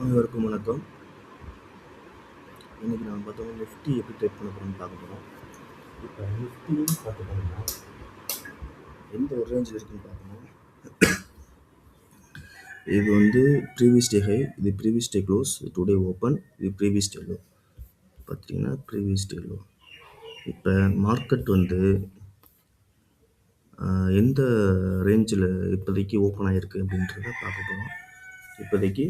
அனைவருக்கும் வணக்கம். இன்னைக்கு நம்ம பார்த்தோம்னா நிஃப்டி எப்படி ட்ரேட் பண்ண போகிறோம்னு பார்க்க போகிறோம். இப்போ நிஃப்டின்னு பார்த்துட்டோம்னா எந்த ஒரு ரேஞ்சில் இருக்குன்னு பார்க்கணும். இது வந்து ப்ரீவியஸ் டே ஹை, இது previous day close, today open, இது ப்ரீவியஸ் டே லோ. பார்த்தீங்கன்னா ப்ரீவியஸ் டே லோ. இப்போ மார்க்கெட் வந்து எந்த ரேஞ்சில் இப்போதைக்கு ஓப்பன் ஆகிருக்கு அப்படின்றத பார்க்க போகிறோம். இப்போதைக்கு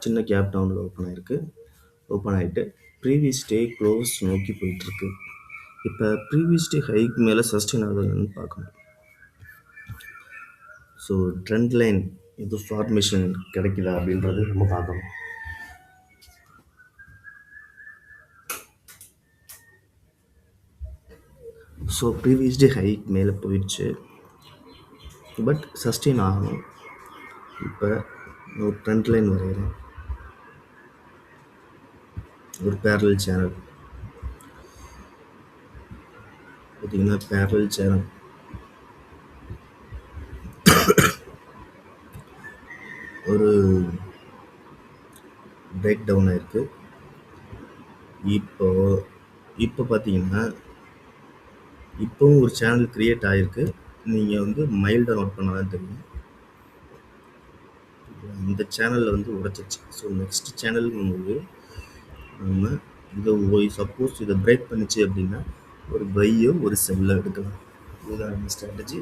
சின்ன கேப் டவுனில் ஓப்பன் ஆகிட்டு ப்ரீவியஸ் டே க்ளோஸ் நோக்கி போயிட்டுருக்கு. இப்போ ப்ரீவியஸ் டே ஹைக்கு மேலே சஸ்டெயின் ஆகுதுன்னு பார்க்கணும். ஸோ ட்ரெண்ட் லைன் இது ஃபார்மேஷன் கிடைக்குதா அப்படின்றது நம்ம பார்க்கணும். ஸோ ப்ரீவியஸ் டே ஹைக்கு மேலே போயிடுச்சு, பட் சஸ்டெயின் ஆகணும். இப்போ ஒரு ட்ரெண்ட் லைன் வரைகிறேன், ஒரு பேரலல் சேனல் பார்த்தீங்கன்னா பேரலல் சேனல் ஒரு பிரேக் டவுன் ஆயிருக்கு. இப்போ பார்த்தீங்கன்னா இப்போவும் ஒரு சேனல் கிரியேட் ஆகிருக்கு. நீங்கள் வந்து மைல்டாக நோட் பண்ணாதான் தெரியும். இந்த சேனலில் வந்து உடைச்சிச்சு. ஸோ நெக்ஸ்ட் சேனலுங்கும்போது நம்ம இதை சப்போஸ் இதை பிரேக் பண்ணிச்சு அப்படின்னா ஒரு பையோ ஒரு செல்லை எடுக்கலாம். இதுதான் நம்ம ஸ்ட்ராட்டஜி.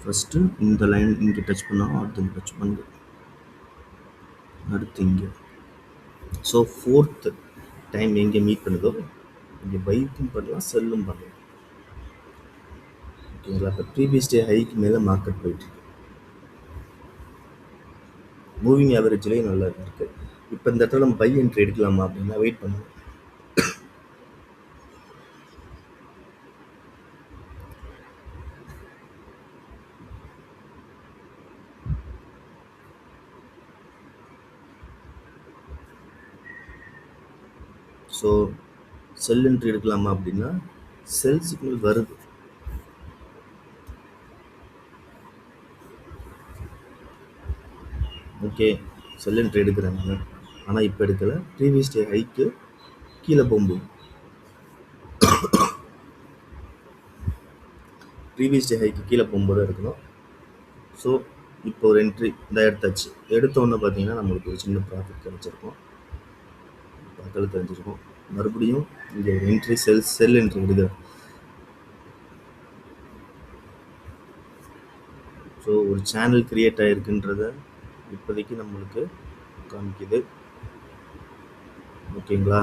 ஃபஸ்ட்டு இந்த லைன் இங்கே டச் பண்ணால் அடுத்து டச் பண்ணுது, அடுத்து இங்கே. ஸோ ஃபோர்த்து டைம் எங்கே மீட் பண்ணுதோ இங்கே பைக்கும் பண்ணலாம், செல்லும் பண்ணலாம். ஓகேங்களா? இப்போ ப்ரீவியஸ் டே ஹைக்கு மேலே மார்க்கெட் போயிட்டு மூவிங் ஆவரேஜ்லேயும் நல்லா இருக்குது. இப்போ இந்த இடத்துல நம்ம பை என்ட்ரி எடுக்கலாமா அப்படின்னா வெயிட் பண்ணுவோம். ஸோ செல் என்ட்ரி எடுக்கலாமா அப்படின்னா செல் சிக்னல் வருது. ஓகே, செல் என்ட்ரி எடுக்கிறேன் நான், ஆனால் இப்போ எடுக்கலை. ப்ரீவியஸ் டே ஹைக்கு கீழே போகும்போது ப்ரீவியஸ் டே ஹைக்கு கீழே போகும்போது எடுக்கணும். ஸோ இப்போ ஒரு என்ட்ரி இந்த எடுத்தாச்சு. எடுத்தோன்னே பார்த்தீங்கன்னா நம்மளுக்கு ஒரு சின்ன ப்ராஃபிட் கிடச்சிருக்கும், பார்த்தாலும் தெரிஞ்சிருக்கும். மறுபடியும் இங்கே ஒரு என்ட்ரி செல் என்ட்ரி எடுக்கிறேன். ஸோ ஒரு சேனல் கிரியேட் ஆகிருக்குன்றத இப்போதைக்கு நம்மளுக்கு காமிக்குது. ஓகேங்களா?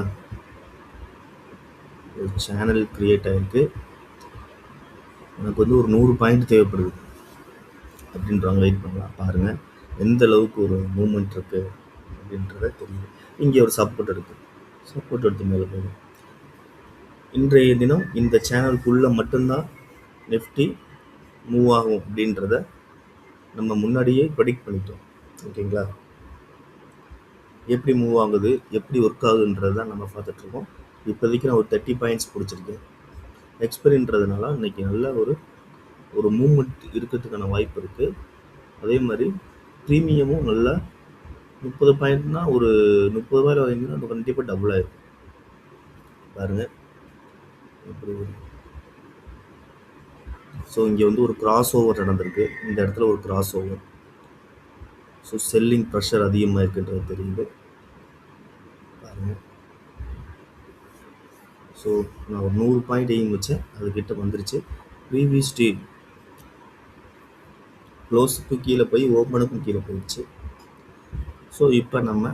ஒரு சேனல் கிரியேட் ஆகிருக்கு. எனக்கு வந்து ஒரு 100 பாயிண்ட் தேவைப்படுது அப்படின்றவங்க வெயிட் பண்ணலாம். பாருங்கள் எந்த அளவுக்கு ஒரு மூமெண்ட் இருக்குது அப்படின்றத தெரியுது. இங்கே ஒரு சப்போர்ட் எடுத்து மேலே போகும். இன்றைய தினம் இந்த சேனலுக்குள்ளே மட்டும்தான் நிஃப்டி மூவ் ஆகும் அப்படின்றத நம்ம முன்னாடியே ப்ரெடிக்ட் பண்ணிட்டோம். ஓகேங்களா? எப்படி மூவ் ஆகுது, எப்படி ஒர்க் ஆகுதுன்றது தான் நம்ம பார்த்துட்ருக்கோம். இப்போதைக்கு நான் ஒரு 30 பாயிண்ட்ஸ் பிடிச்சிருக்கேன். எக்ஸ்பைரின்றதுனால இன்றைக்கி நல்ல ஒரு மூவ்மெண்ட் இருக்கிறதுக்கான வாய்ப்பு இருக்குது. அதே மாதிரி ப்ரீமியமும் நல்லா 30 பாயிண்ட்னா ஒரு 30 ரூபாய் வாங்கினா அது கண்டிப்பாக டபுள் ஆகிடும். பாருங்கள் எப்படி வரும். ஸோ இங்கே வந்து ஒரு கிராஸ் ஓவர் நடந்திருக்கு. இந்த இடத்துல ஒரு cross over. So selling pressure அதிகமாக இருக்குன்றது தெரியுது. பாருங்கள். ஸோ நான் ஒரு 100 பாயிண்ட் எய்ம் வச்சேன், அதுக்கிட்ட வந்துருச்சு. ப்ரீவியஸ் டே க்ளோஸுக்கு கீழே போய் ஓப்பனுக்கும் கீழே போயிடுச்சு. ஸோ இப்போ நம்ம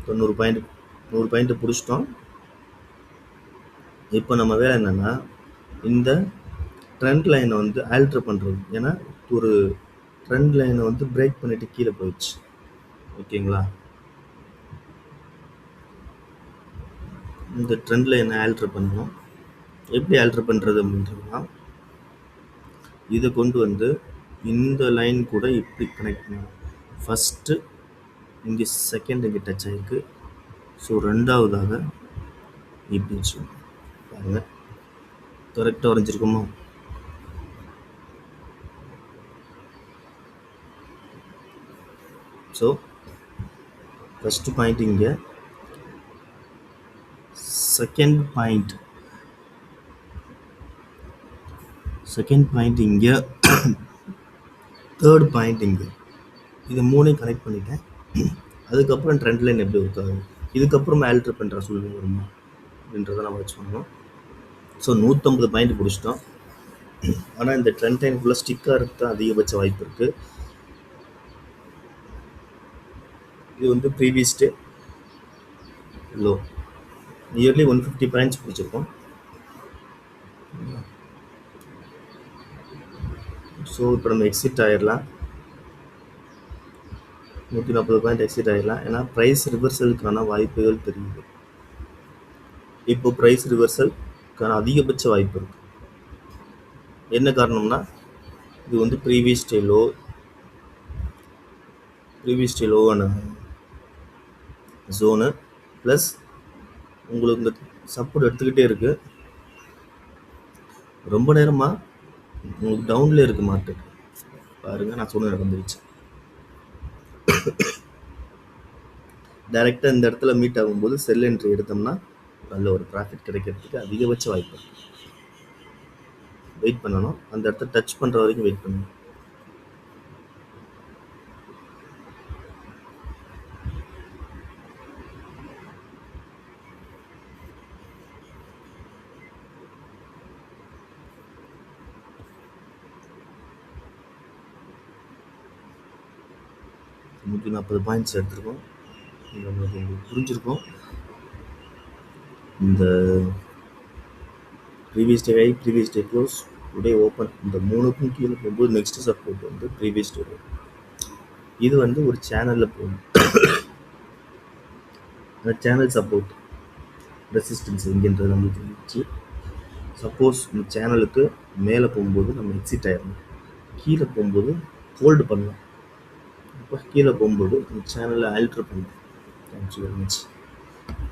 100 பாயிண்ட் பிடிச்சிட்டோம். இப்போ நம்ம வேலை என்னென்னா இந்த ட்ரெண்ட் லைனை வந்து ஆல்ட்ரு பண்ணுறது. ஏன்னா ஒரு ட்ரெண்ட் லைனை வந்து பிரேக் பண்ணிவிட்டு கீழே போயிடுச்சு. ஓகேங்களா? இந்த ட்ரெண்ட் லைனை ஆல்ட்ரு பண்ணணும். எப்படி ஆல்ட்ரு பண்ணுறது அப்படின்றதுனா இதை கொண்டு வந்து இந்த லைன் கூட இப்படி கனெக்ட் பண்ணணும். ஃபஸ்ட்டு இங்கே செகண்ட் இங்கே டச் ஆகிருக்கு. ஸோ ரெண்டாவதாக இப்படி வச்சு பாருங்கள், கரெக்டாக வரைஞ்சிருக்குமா? ஸோ ஃபஸ்ட்டு பாயிண்ட் இங்கே, செகண்ட் பாயிண்ட் இங்கே, தேர்ட் பாயிண்ட் இங்கே. இது மூணையும் கனெக்ட் பண்ணிட்டேன். அதுக்கப்புறம் ட்ரெண்ட் லைன் எப்படி ஒர்க் ஆகும், இதுக்கப்புறம் ஆல்டர் பண்ணுற சூழ்நிலை வருமா அப்படின்றத நம்ம வச்சு பண்ணணும். ஸோ 150 பாயிண்ட் பிடிச்சிட்டோம். ஆனால் இந்த ட்ரெண்ட் லைனுக்குள்ளே ஸ்டிக்காக இருக்க அதிகபட்ச வாய்ப்பு இருக்குது. இது வந்து previous day low, nearly 150 points பிடிச்சிருக்கோம். ஸோ இப்போ நம்ம எக்ஸிட் ஆகிடலாம். 140 பாயிண்ட் எக்ஸிட் ஆகிடலாம். ஏன்னா ப்ரைஸ் ரிவர்சலுக்கான வாய்ப்புகள் தெரியுது. இப்போ ப்ரைஸ் ரிவர்சலுக்கான அதிகபட்ச வாய்ப்பு இருக்குது. என்ன காரணம்னா, இது வந்து ப்ரீவியஸ் டே லோவான ஜோனு, ப்ளஸ் உங்களுக்கு இந்த சப்போர்ட் எடுத்துக்கிட்டே இருக்குது. ரொம்ப நேரமாக உங்களுக்கு டவுன்ல இருக்கு மார்க்கெட். பாருங்கள், நான் சொன்ன நடந்துருச்சு. டைரெக்டாக இந்த இடத்துல மீட் ஆகும்போது செல் என்ட்ரி எடுத்தோம்னா நல்ல ஒரு ப்ராஃபிட் கிடைக்கிறதுக்கு அதிகபட்ச வாய்ப்பு இருக்குது. வெயிட் பண்ணணும். அந்த இடத்த டச் பண்ணுற வரைக்கும் வெயிட் பண்ணணும். நூற்றி 40 பாயிண்ட்ஸ் எடுத்துருக்கோம். நம்மளுக்கு புரிஞ்சிருக்கும். இந்த previous day high, previous day close, today open, இந்த மூணுக்கும் கீழே போகும்போது நெக்ஸ்ட் சப்போர்ட் வந்து ப்ரீவியஸ் டே. இது வந்து ஒரு சேனலில் போகும். அந்த சேனல் சப்போர்ட் ரெசிஸ்டன்ஸ் எங்கேன்றது நம்மளுக்கு இருந்துச்சு. சப்போஸ் இந்த சேனலுக்கு மேலே போகும்போது நம்ம எக்ஸிட் ஆகிடணும். கீழே போகும்போது ஹோல்டு பண்ணலாம். இப்போ கீழே போகும்போது இந்த சேனலை ஆல்ட்ரு பண்ணலாம். Thank you very much.